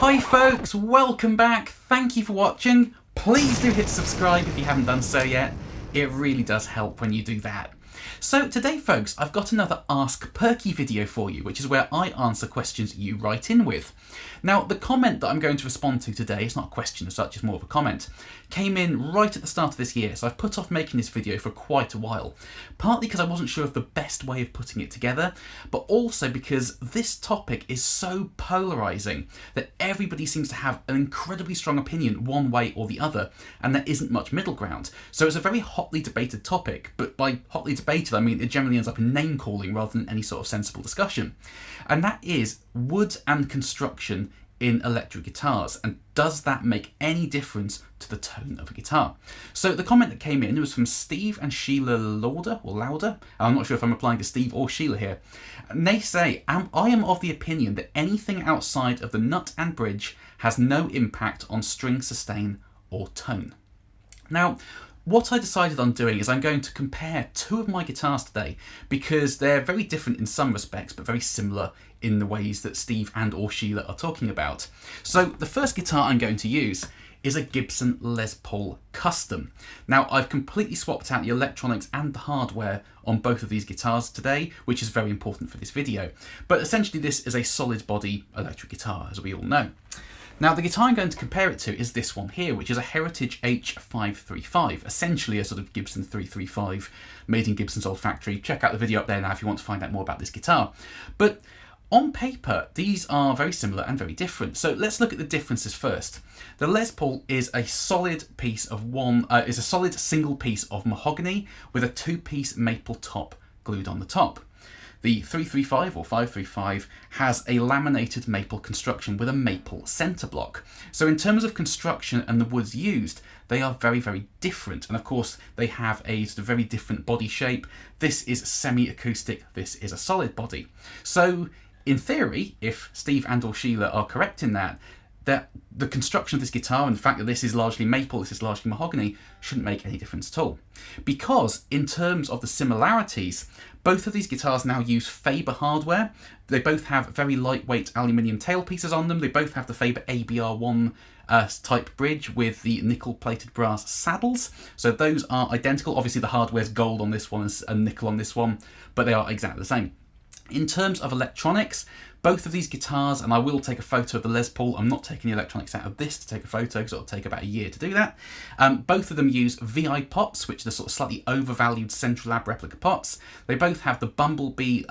Hi folks, welcome back. Thank you for watching. Please do hit subscribe if you haven't done so yet. It really does help when you do that. So today folks, I've got another Ask Perky video for you, which is where I answer questions you write in with. Now the comment that I'm going to respond to today, it's not a question as such, it's more of a comment, came in right at the start of this year, so I've put off making this video for quite a while. Partly because I wasn't sure of the best way of putting it together, but also because this topic is so polarising that everybody seems to have an incredibly strong opinion one way or the other, and there isn't much middle ground. So it's a very hotly debated topic, but by hotly debated I mean it generally ends up in name calling rather than any sort of sensible discussion. And that is wood and construction in electric guitars, and does that make any difference to the tone of a guitar? So the comment that came in was from Steve and Sheila Lauder. I'm not sure if I'm applying to Steve or Sheila here. And they say, I am of the opinion that anything outside of the nut and bridge has no impact on string sustain or tone. Now, what I decided on doing is I'm going to compare two of my guitars today because they're very different in some respects but very similar in the ways that Steve and or Sheila are talking about. So the first guitar I'm going to use is a Gibson Les Paul Custom. Now I've completely swapped out the electronics and the hardware on both of these guitars today, which is very important for this video. But essentially this is a solid body electric guitar, as we all know. Now the guitar I'm going to compare it to is this one here, which is a Heritage H535, essentially a sort of Gibson 335 made in Gibson's old factory. Check out the video up there now if you want to find out more about this guitar. But on paper, these are very similar and very different. So let's look at the differences first. The Les Paul is a solid piece of is a solid single piece of mahogany with a two-piece maple top glued on the top. The 335 or 535 has a laminated maple construction with a maple centre block. So in terms of construction and the woods used, they are very, very different. And of course, they have a sort of very different body shape. This is semi-acoustic, this is a solid body. So in theory, if Steve and or Sheila are correct in that the construction of this guitar and the fact that this is largely maple, this is largely mahogany, shouldn't make any difference at all. Because in terms of the similarities, both of these guitars now use Faber hardware. They both have very lightweight aluminium tailpieces on them. They both have the Faber ABR1 type bridge with the nickel-plated brass saddles. So those are identical. Obviously the hardware's gold on this one and nickel on this one, but they are exactly the same. In terms of electronics, both of these guitars, and I will take a photo of the Les Paul, I'm not taking the electronics out of this to take a photo because it'll take about a year to do that. Both of them use VI pots, which are the sort of slightly overvalued Centralab replica pots. They both have the Bumblebee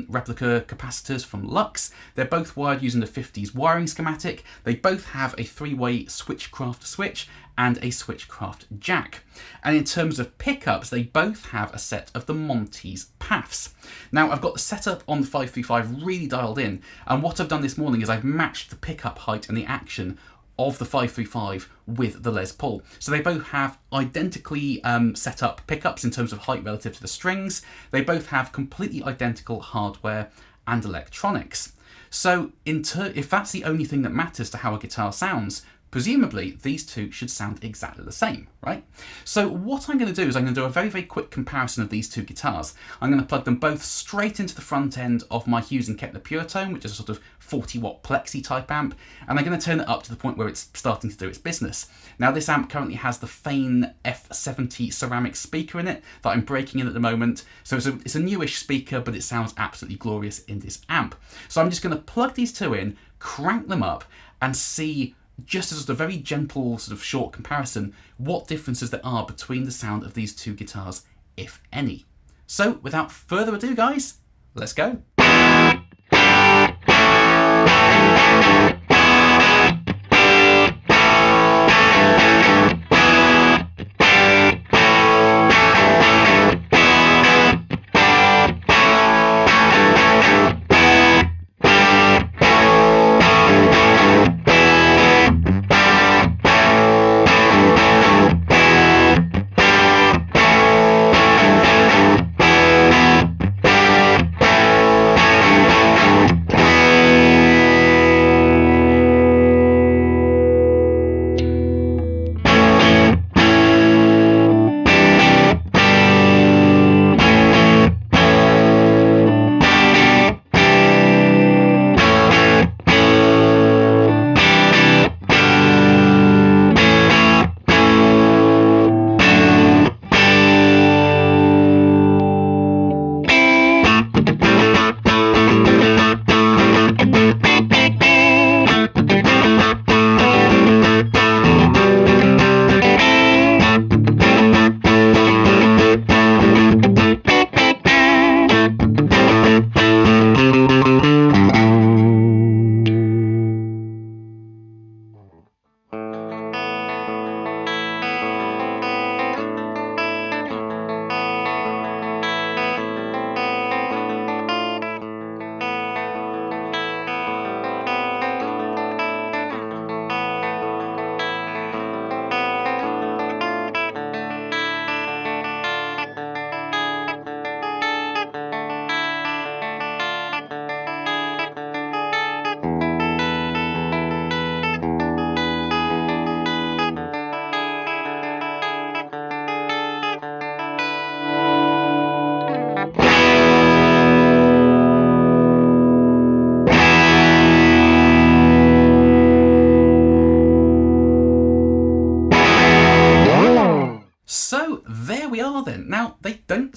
replica capacitors from Lux. They're both wired using the 50s wiring schematic. They both have a three-way Switchcraft switch and a Switchcraft jack. And in terms of pickups, they both have a set of the Montes Paths. Now I've got the setup on the 535 really dialed in, and what I've done this morning is I've matched the pickup height and the action of the 535 with the Les Paul. So they both have identically set up pickups in terms of height relative to the strings. They both have completely identical hardware and electronics. So if that's the only thing that matters to how a guitar sounds, presumably these two should sound exactly the same, right? So what I'm going to do is I'm going to do a very, very quick comparison of these two guitars. I'm going to plug them both straight into the front end of my Hughes & Kettner Pure Tone, which is a sort of 40 watt plexi type amp, and I'm going to turn it up to the point where it's starting to do its business. Now this amp currently has the Fane F70 ceramic speaker in it that I'm breaking in at the moment. So it's a newish speaker, but it sounds absolutely glorious in this amp. So I'm just going to plug these two in, crank them up, and see, just as a very gentle sort of short comparison, what differences there are between the sound of these two guitars, if any. So without further ado guys, let's go.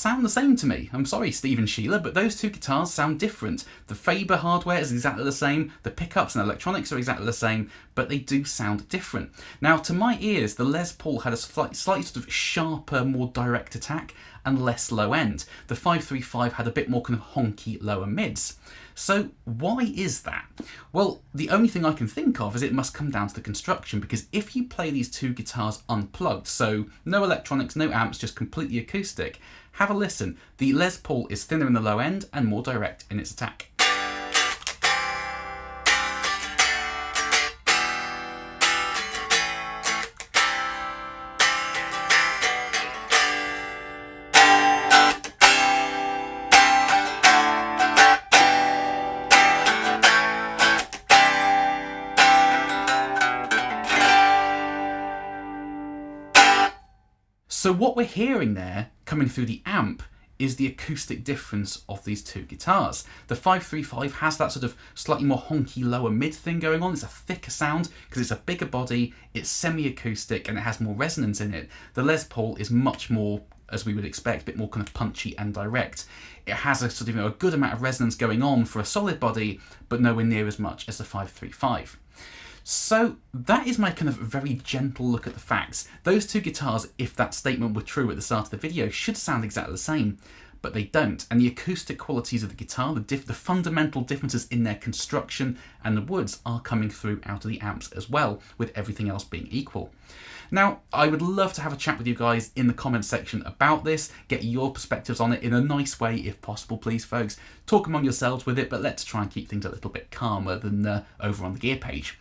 sound the same to me. I'm sorry, Steve and Sheila, but those two guitars sound different. The Faber hardware is exactly the same, the pickups and electronics are exactly the same, but they do sound different. Now, to my ears, the Les Paul had a slightly sort of sharper, more direct attack and less low end. The 535 had a bit more kind of honky lower mids. So why is that? Well, the only thing I can think of is it must come down to the construction, because if you play these two guitars unplugged, so no electronics, no amps, just completely acoustic, have a listen. The Les Paul is thinner in the low end and more direct in its attack. So what we're hearing there, coming through the amp, is the acoustic difference of these two guitars. The 535 has that sort of slightly more honky lower mid thing going on. It's a thicker sound because it's a bigger body, it's semi-acoustic, and it has more resonance in it. The Les Paul is much more, as we would expect, a bit more kind of punchy and direct. It has a sort of, a good amount of resonance going on for a solid body, but nowhere near as much as the 535. So that is my kind of very gentle look at the facts. Those two guitars, if that statement were true at the start of the video, should sound exactly the same, but they don't. And the acoustic qualities of the guitar, the fundamental differences in their construction and the woods are coming through out of the amps as well, with everything else being equal. Now, I would love to have a chat with you guys in the comments section about this, get your perspectives on it in a nice way if possible, please folks. Talk among yourselves with it, but let's try and keep things a little bit calmer than over on the gear page.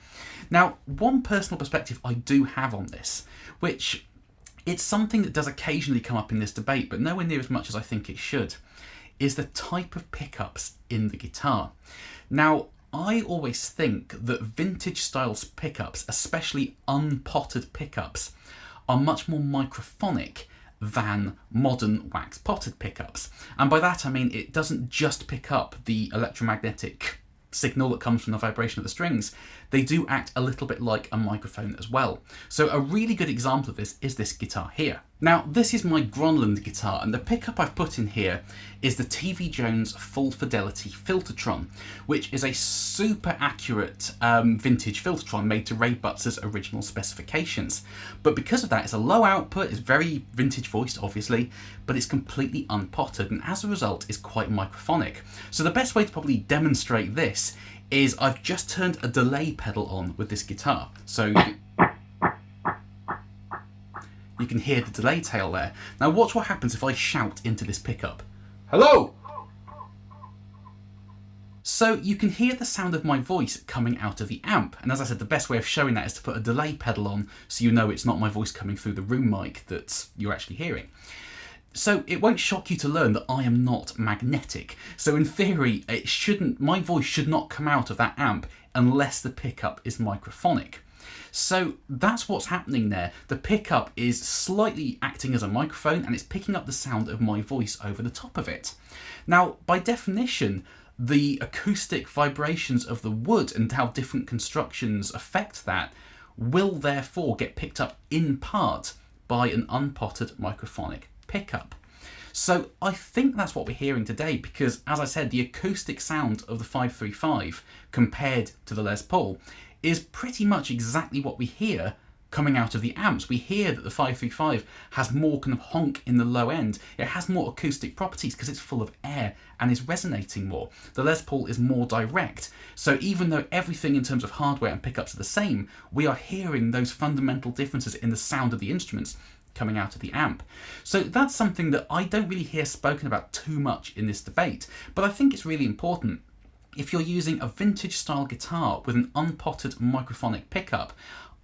Now, one personal perspective I do have on this, which it's something that does occasionally come up in this debate, but nowhere near as much as I think it should, is the type of pickups in the guitar. Now, I always think that vintage styles pickups, especially unpotted pickups, are much more microphonic than modern wax potted pickups. And by that I mean it doesn't just pick up the electromagnetic signal that comes from the vibration of the strings. They do act a little bit like a microphone as well. So a really good example of this is this guitar here. Now, this is my Gronland guitar, and the pickup I've put in here is the TV Jones Full Fidelity Filtertron, which is a super accurate vintage Filtertron made to Ray Butz's original specifications. But because of that, it's a low output, it's very vintage voiced, obviously, but it's completely unpotted, and as a result, is quite microphonic. So the best way to probably demonstrate this is I've just turned a delay pedal on with this guitar. So you can hear the delay tail there. Now watch what happens if I shout into this pickup. Hello! So you can hear the sound of my voice coming out of the amp. And as I said, the best way of showing that is to put a delay pedal on so you know it's not my voice coming through the room mic that you're actually hearing. So it won't shock you to learn that I am not magnetic. So in theory, my voice should not come out of that amp unless the pickup is microphonic. So that's what's happening there. The pickup is slightly acting as a microphone and it's picking up the sound of my voice over the top of it. Now, by definition, the acoustic vibrations of the wood and how different constructions affect that will therefore get picked up in part by an unpotted microphonic pickup. So I think that's what we're hearing today because, as I said, the acoustic sound of the 535 compared to the Les Paul is pretty much exactly what we hear coming out of the amps. We hear that the 535 has more kind of honk in the low end. It has more acoustic properties because it's full of air and is resonating more. The Les Paul is more direct. So even though everything in terms of hardware and pickups are the same, we are hearing those fundamental differences in the sound of the instruments coming out of the amp. So that's something that I don't really hear spoken about too much in this debate, but I think it's really important. If you're using a vintage style guitar with an unpotted microphonic pickup,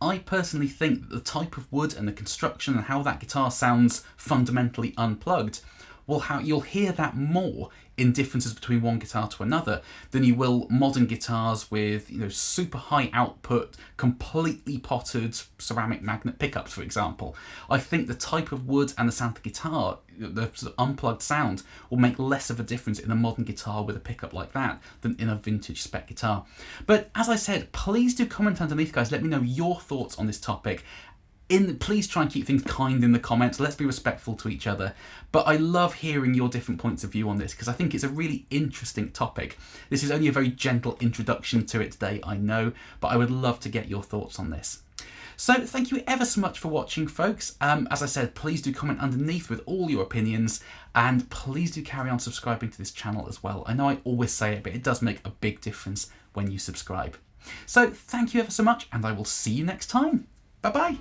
I personally think that the type of wood and the construction and how that guitar sounds fundamentally unplugged, you'll hear that more in differences between one guitar to another than you will modern guitars with super high output, completely potted ceramic magnet pickups, for example. I think the type of wood and the sound of the guitar, the sort of unplugged sound, will make less of a difference in a modern guitar with a pickup like that than in a vintage spec guitar. But as I said, please do comment underneath, guys. Let me know your thoughts on this topic. Please try and keep things kind in the comments. Let's be respectful to each other. But I love hearing your different points of view on this because I think it's a really interesting topic. This is only a very gentle introduction to it today, I know, but I would love to get your thoughts on this. So thank you ever so much for watching, folks. As I said, please do comment underneath with all your opinions, and please do carry on subscribing to this channel as well. I know I always say it, but it does make a big difference when you subscribe. So thank you ever so much, and I will see you next time. Bye-bye.